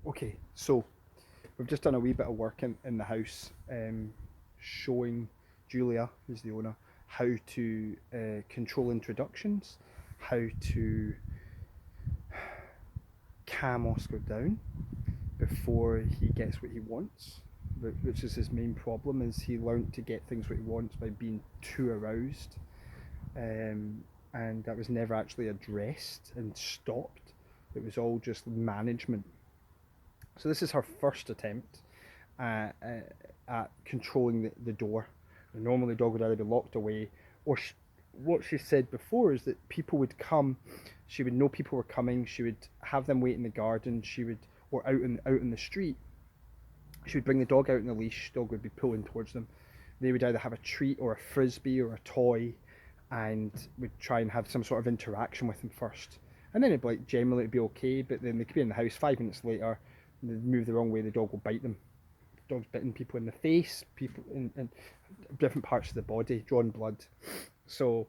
Okay, so we've just done a wee bit of work in the house, showing Julia, who's the owner, how to control introductions, how to calm Oscar down before he gets what he wants, which is his main problem. Is he learned to get things what he wants by being too aroused, and that was never actually addressed and stopped. It was all just management. So this is her first attempt at controlling the door. Normally the dog would either be locked away, or what she said before is that people would come. She would know people were coming. She would have them wait in the garden. She would, or out in the street. She would bring the dog out in the leash. The dog would be pulling towards them. They would either have a treat or a frisbee or a toy, and would try and have some sort of interaction with them first. And then it'd be like, generally it'd be okay, but then they could be in the house 5 minutes later, and they move the wrong way, the dog will bite them. Dogs bitten people in the face, people in different parts of the body, drawing blood. So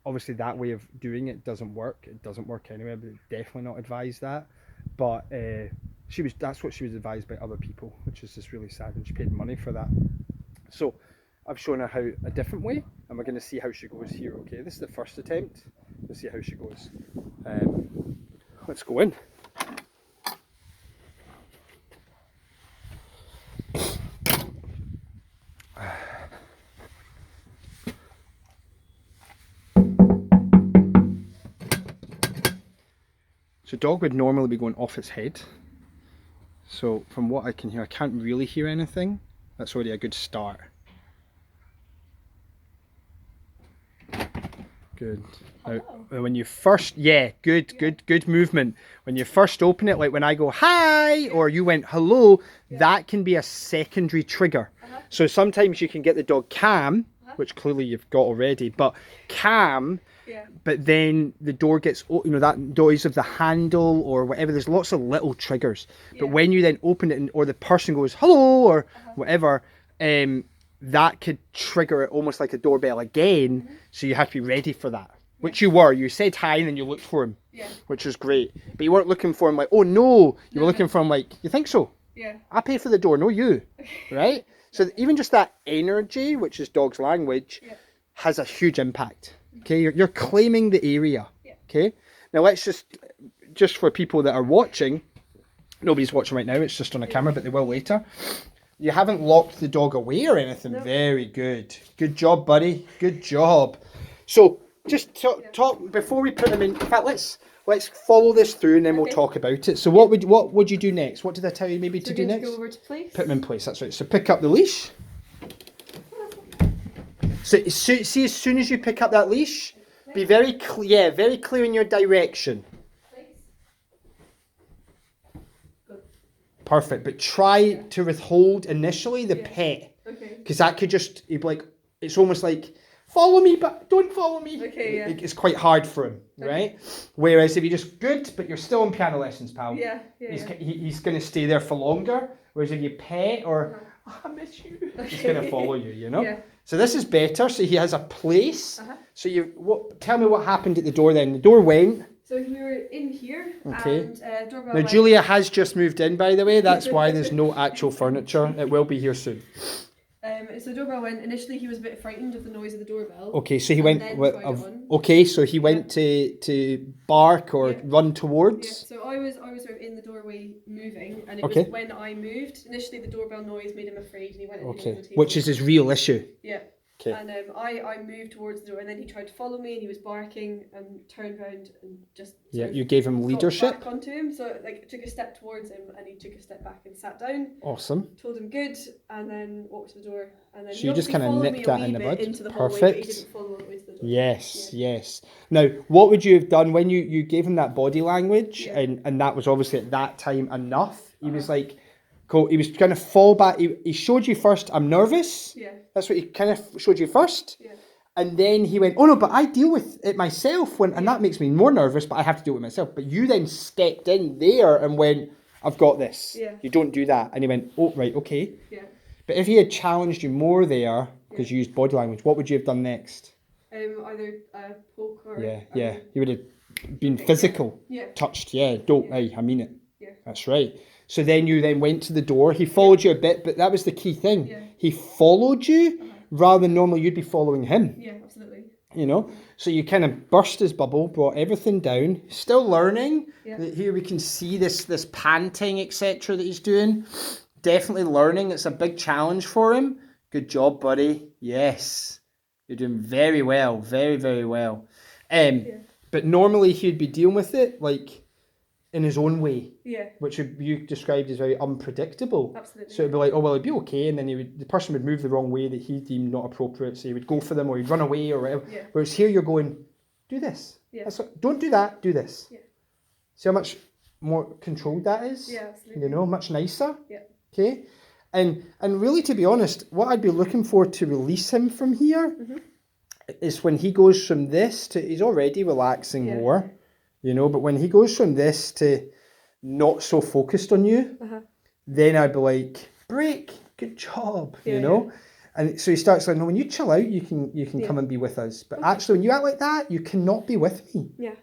obviously that way of doing it doesn't work. It doesn't work anyway, but definitely not advised that. But that's what she was advised by other people, which is just really sad, and she paid money for that. So I've shown her how a different way, and we're going to see how she goes here. Okay, this is the first attempt. Let's see how she goes. Let's go in. So dog would normally be going off its head. So from what I can hear, I can't really hear anything. That's already a good start. Good. Now, when you first, good movement. When you first open it, like when I go hi, or you went hello, that can be a secondary trigger. So sometimes you can get the dog calm, which clearly you've got already, but calm. But then the door gets, that noise of the handle or whatever. There's lots of little triggers. But when you then open it, or the person goes hello or whatever, that could trigger it almost like a doorbell again. So you have to be ready for that. Which you were. You said hi and then you looked for him, which was great. But you weren't looking for him like, oh no. You were looking for him like, you think so? Yeah. I pay for the door, no you. Right? So even just that energy, which is dog's language, has a huge impact. Okay, you're claiming the area. Okay, now let's just for people that are watching, nobody's watching right now, it's just on a camera, but they will later. You haven't locked the dog away or anything. No. Very good. Good job, buddy. Good job. So just talk before we put them in. In fact, let's follow this through and then we'll talk about it. So what would you do next? What did I tell you maybe to do next? Go over to place. Put them in place. That's right. So pick up the leash. So see, as soon as you pick up that leash, be very clear, very clear in your direction. Perfect, but try to withhold initially the pet, because that could just, he'd be like, it's almost like, follow me, but don't follow me. Okay, yeah. It's quite hard for him, right? Whereas if you just, good, but you're still in piano lessons, pal. He's going to stay there for longer. Whereas if you pet or, I miss you, he's going to follow you, you know? Yeah. So this is better. So he has a place. So tell me what happened at the door then. The door went. So we were in here. Okay. And doorbell Now Julia has just moved in, by the way. That's why there's no actual furniture. It will be here soon. So doorbell went. Initially, he was a bit frightened of the noise of the doorbell. Okay, so he went. Okay, so he went to bark or run towards. Yeah. So I was sort of in the doorway moving, and it was when I moved. Initially, the doorbell noise made him afraid, and he went. Okay, which is his real issue. Yeah. Okay. And I moved towards the door, and then he tried to follow me, and he was barking, and turned around and just you gave him leadership. Back onto him, so took a step towards him, and he took a step back and sat down. Awesome. Told him good, and then walked to the door, and then so you just kind of nipped that in the bud. Into the Perfect. Hallway, but he didn't follow all the way to the door. Yes. Now, what would you have done when you gave him that body language, and that was obviously at that time enough? He was like. Cool. He was going to fall back. He showed you first, I'm nervous. Yeah. That's what he kind of showed you first. Yeah. And then he went, oh no, but I deal with it myself. And that makes me more nervous, but I have to do it myself. But you then stepped in there and went, I've got this. Yeah. You don't do that. And he went, oh, right, okay. Yeah. But if he had challenged you more there, because you used body language, what would you have done next? Either poke or... Yeah. You would have been physical. Yeah. Touched. Yeah. Don't. I mean it. Yeah. That's right. So then you then went to the door. He followed you a bit, but that was the key thing. Yeah. He followed you rather than normally you'd be following him. Yeah, absolutely. You know, so you kind of burst his bubble, brought everything down. Still learning. Yeah. Here we can see this panting, etc. that he's doing. Definitely learning. It's a big challenge for him. Good job, buddy. Yes, you're doing very well, very, very well. But normally he'd be dealing with it like in his own way. Yeah. Which you described as very unpredictable. Absolutely. So it'd be like, oh well, it'd be okay, and then the person would move the wrong way that he deemed not appropriate, so he would go for them or he'd run away or whatever. Yeah. Whereas here you're going, do this. Yeah. Don't do that, do this. Yeah. See how much more controlled that is? Yeah, absolutely. You know, much nicer. Yeah. Okay? And really, to be honest, what I'd be looking for to release him from here is when he goes from this to, he's already relaxing more, you know, but when he goes from this to not so focused on you, then I'd be like, break, good job, you know? And so he starts like, no, when you chill out, you can come and be with us. But actually, when you act like that, you cannot be with me. Yeah.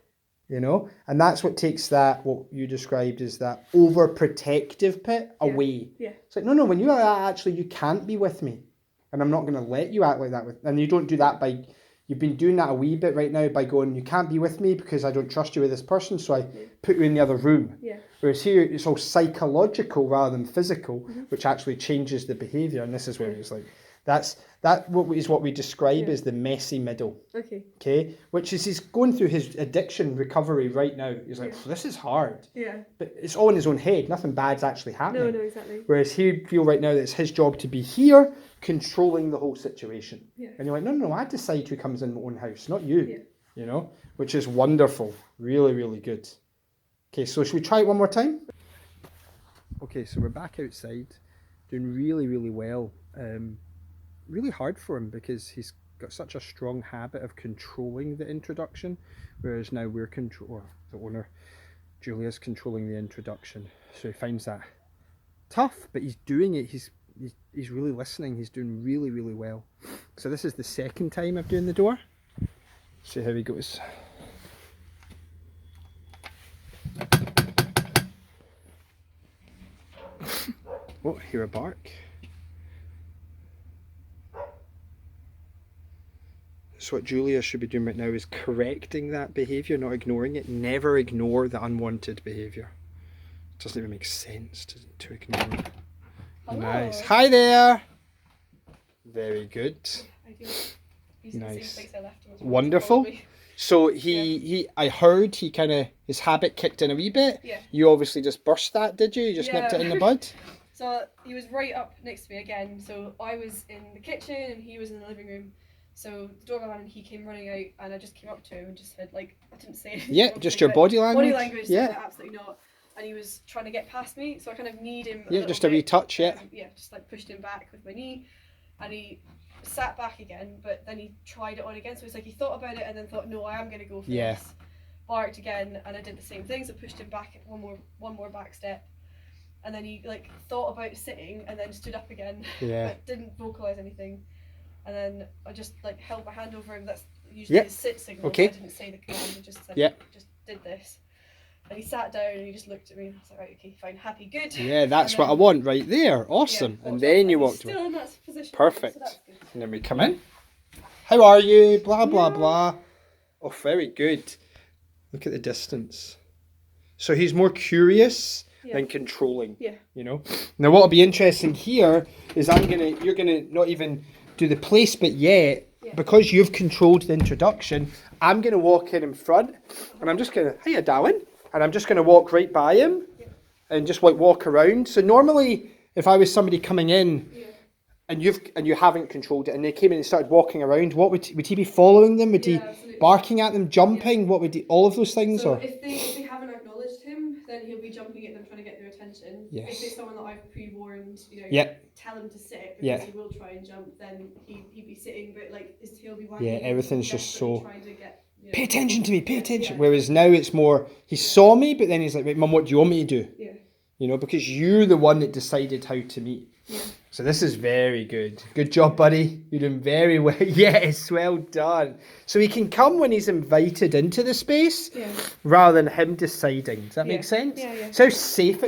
You know? And that's what takes that, what you described as that overprotective bit away. Yeah. It's like, no, when you are that, actually, you can't be with me. And I'm not going to let you act like that. And you don't do that by, you've been doing that a wee bit right now by going, you can't be with me because I don't trust you with this person, so I put you in the other room. Yeah. Whereas here, it's all psychological rather than physical, which actually changes the behaviour. And this is where it's like, what we describe as the messy middle. Okay. Which is he's going through his addiction recovery right now. He's like, this is hard. Yeah. But it's all in his own head. Nothing bad's actually happening. No, exactly. Whereas he'd feel right now that it's his job to be here, controlling the whole situation. Yeah. And you're like, no, I decide who comes in my own house, not you. Yeah. You know, which is wonderful. Really, really good. Okay, so should we try it one more time? Okay, so we're back outside, doing really, really well. Really hard for him because he's got such a strong habit of controlling the introduction, whereas now the owner, Julia's controlling the introduction. So he finds that tough, but he's doing it. He's really listening. He's doing really, really well. So this is the second time I'm doing the door. See how he goes. Oh, hear a bark. So what Julia should be doing right now is correcting that behaviour, not ignoring it. Never ignore the unwanted behaviour. It doesn't even make sense to ignore it. Hello. Nice. Hi there. Very good. Nice. Wonderful. So I heard his habit kicked in a wee bit. Yeah. You obviously just burst that, did you? You just nipped it in the bud? So he was right up next to me again. So I was in the kitchen and he was in the living room. So the doorbell rang and he came running out and I just came up to him and just said, like, I didn't say anything. Yeah, just your body language? Body language, yeah. Like, absolutely not. And he was trying to get past me, so I kind of kneed him. Just a wee touch, yeah. Yeah, just like pushed him back with my knee. And he sat back again, but then he tried it on again. So it's like he thought about it and then thought, no, I am going to go for this. Barked again and I did the same thing, so pushed him back one more back step. And then he like thought about sitting and then stood up again, but didn't vocalise anything. And then I just like held my hand over him. That's usually his sit signal. Okay. I didn't say the command. I just said, just did this. And he sat down and he just looked at me and I was like, right, okay, fine, happy, good. Yeah, that's what I want right there. Awesome. And then you walked away. Still in that position. Perfect. So that's good. And then we come in. How are you? Blah, blah, blah. Oh, very good. Look at the distance. So he's more curious than controlling. Yeah. You know? Now what'll be interesting here is you're gonna not even do the place bit yet, because you've controlled the introduction. I'm gonna walk in front and I'm just gonna, hiya darling, and I'm just gonna walk right by him and just like walk around. So normally if I was somebody coming in and you haven't controlled it and they came in and started walking around, what would he be following them? Would he barking at them, jumping? What would he, all of those things? So or if they haven't acknowledged him, then he'll be jumping at them trying to get their attention. Yes. If it's someone that I've pre-warned, tell him to sit because he will try and jump, then he'd be sitting, but like his tail be wagging. Yeah, everything's just so trying to get, pay attention to me, pay attention. Yeah. Whereas now it's more, he saw me, but then he's like, wait, Mum, what do you want me to do? Yeah. You know, because you're the one that decided how to meet. Yeah. So this is very good. Good job, buddy. You're doing very well. Yes, well done. So he can come when he's invited into the space rather than him deciding. Does that make sense? Yeah. So how safe